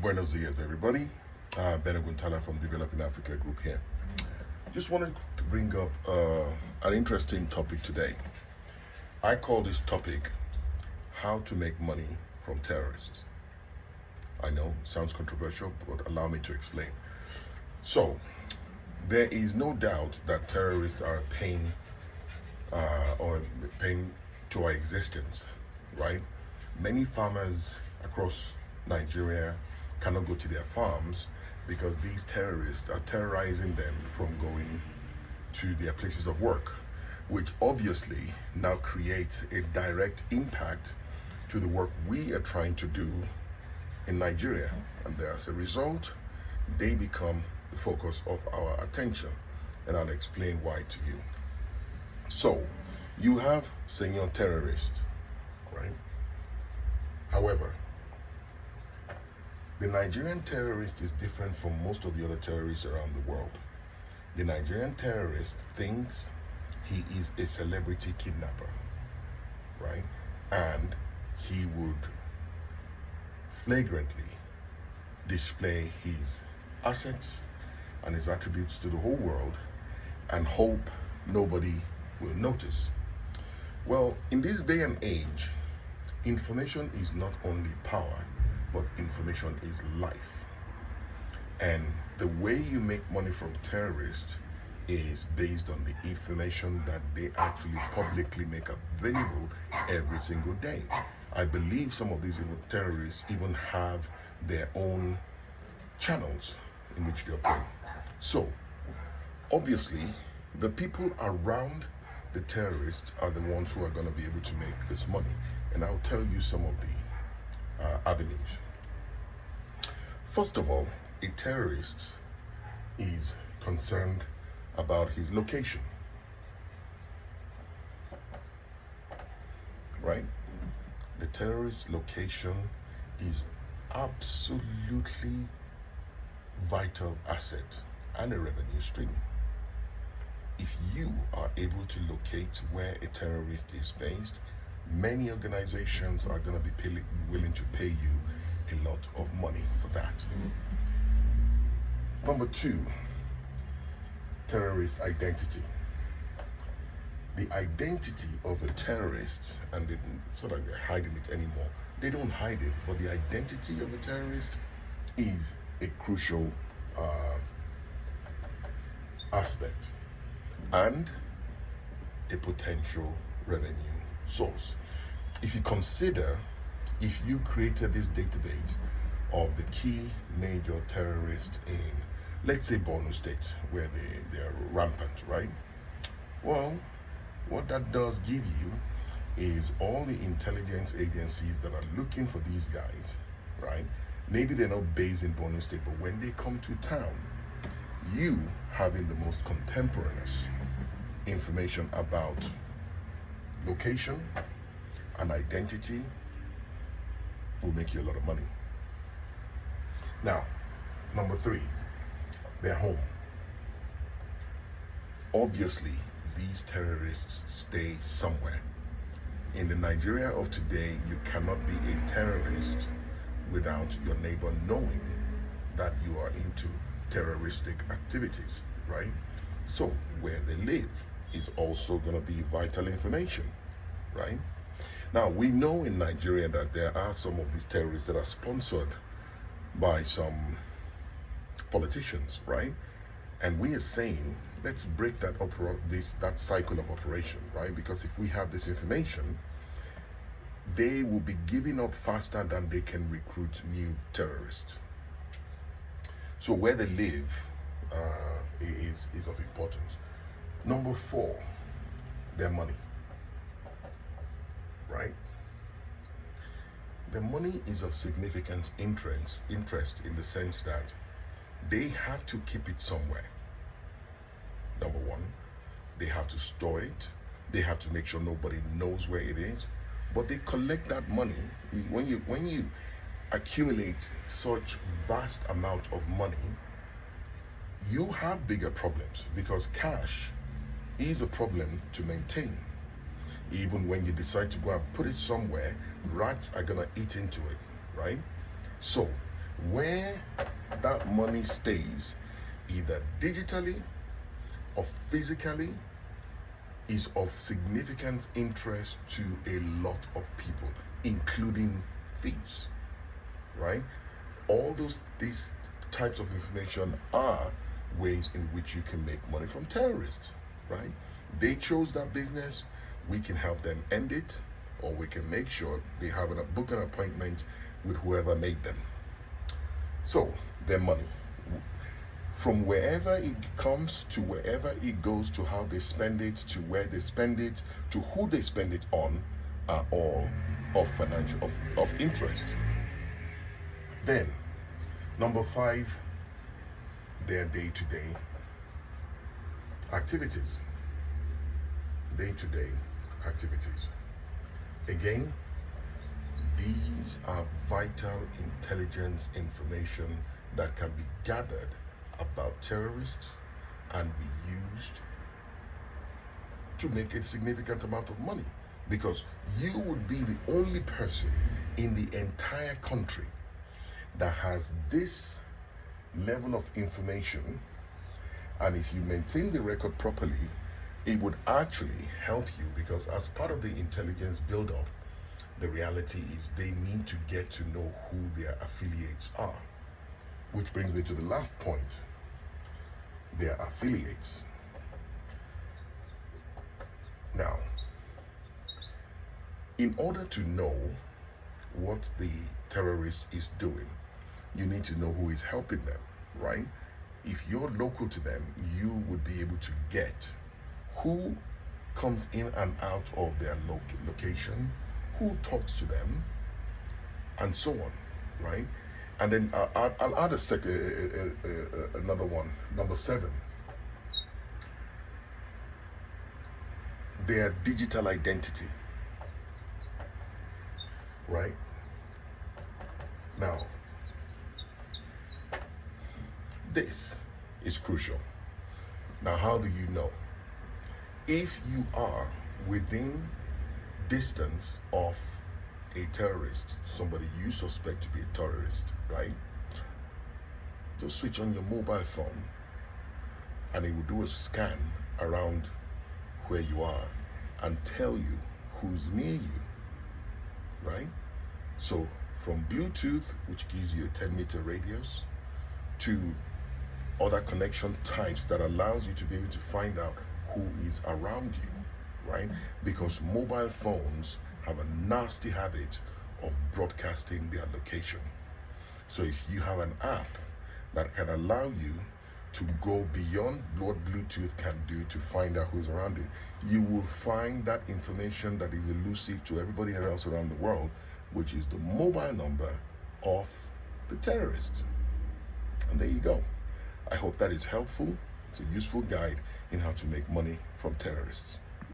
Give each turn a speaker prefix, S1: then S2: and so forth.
S1: Buenos dias, everybody. Ben Oguntala from Developing Africa Group here. Just wanted to bring up an interesting topic today. I call this topic How to Make Money from Terrorists. I know, sounds controversial, but allow me to explain. So, there is no doubt that terrorists are a pain to our existence, right? Many farmers across Nigeria cannot go to their farms because these terrorists are terrorizing them from going to their places of work, which obviously now creates a direct impact to the work we are trying to do in Nigeria. And as a result, they become the focus of our attention. And I'll explain why to you. So, you have Senor Terrorist, right? However, the Nigerian terrorist is different from most of the other terrorists around the world. The Nigerian terrorist thinks he is a celebrity kidnapper, right? And he would flagrantly display his assets and his attributes to the whole world and hope nobody will notice. Well, in this day and age, information is not only power, but information is life. And the way you make money from terrorists is based on the information that they actually publicly make available every single day. I believe some of these terrorists even have their own channels in which they operate. So, obviously, the people around the terrorists are the ones who are going to be able to make this money. And I'll tell you some of the avenues. First of all, a terrorist is concerned about his location, right? The terrorist location is absolutely vital asset and a revenue stream. If you are able to locate where a terrorist is based, many organizations are going to be willing to pay you a lot of money for that. Number two, terrorist identity. The identity of a terrorist, and it's not like they're hiding it anymore. They don't hide it, but the identity of a terrorist is a crucial aspect and a potential revenue source. If you consider, if you created this database of the key major terrorists in, let's say, Borno State, where they're rampant, right? Well, what that does give you is all the intelligence agencies that are looking for these guys, right? Maybe they're not based in Borno State, but when they come to town, you having the most contemporaneous information about location and identity will make you a lot of money. Now, number three, their home. Obviously, these terrorists stay somewhere. In the Nigeria of today, you cannot be a terrorist without your neighbor knowing that you are into terroristic activities, right? So, where they live is also going to be vital information, right? Now, we know in Nigeria that there are some of these terrorists that are sponsored by some politicians, right? And we are saying, let's break that cycle of operation, right? Because if we have this information, they will be giving up faster than they can recruit new terrorists. So where they live is of importance. Number four, their money, right? The money is of significant interest in the sense that they have to keep it somewhere. Number one, they have to store it. They have to make sure nobody knows where it is. But they collect that money. When you accumulate such vast amount of money, you have bigger problems because cash is a problem to maintain. Even when you decide to go and put it somewhere, rats are gonna eat into it, right? So Where that money stays, either digitally or physically, is of significant interest to a lot of people, including thieves, right? All these types of information are ways in which you can make money from terrorists, right? They chose that business. We can help them end it, or we can make sure they have book an appointment with whoever made them. So their money, from wherever it comes to wherever it goes, to how they spend it, to where they spend it, to who they spend it on, are all of interest. Then, number 5, their day-to-day activities. Day-to-day activities. Again, these are vital intelligence information that can be gathered about terrorists and be used to make a significant amount of money, because you would be the only person in the entire country that has this level of information. And if you maintain the record properly, it would actually help you, because as part of the intelligence build-up, the reality is they need to get to know who their affiliates are. Which brings me to the last point, their affiliates. Now, in order to know what the terrorist is doing, you need to know who is helping them, right? If you're local to them, you would be able to get who comes in and out of their location, who talks to them, and so on, right? And then I'll add another one, number 7. Their digital identity, right? Now, this is crucial. Now, how do you know? If you are within distance of a terrorist, somebody you suspect to be a terrorist, right? Just switch on your mobile phone and it will do a scan around where you are and tell you who's near you, right? So from Bluetooth, which gives you a 10-meter radius, to other connection types that allows you to be able to find out who is around you, right? Because mobile phones have a nasty habit of broadcasting their location. So if you have an app that can allow you to go beyond what Bluetooth can do to find out who's around it, you will find that information that is elusive to everybody else around the world, which is the mobile number of the terrorist. And there you go. I hope that is helpful. It's a useful guide in how to make money from terrorists.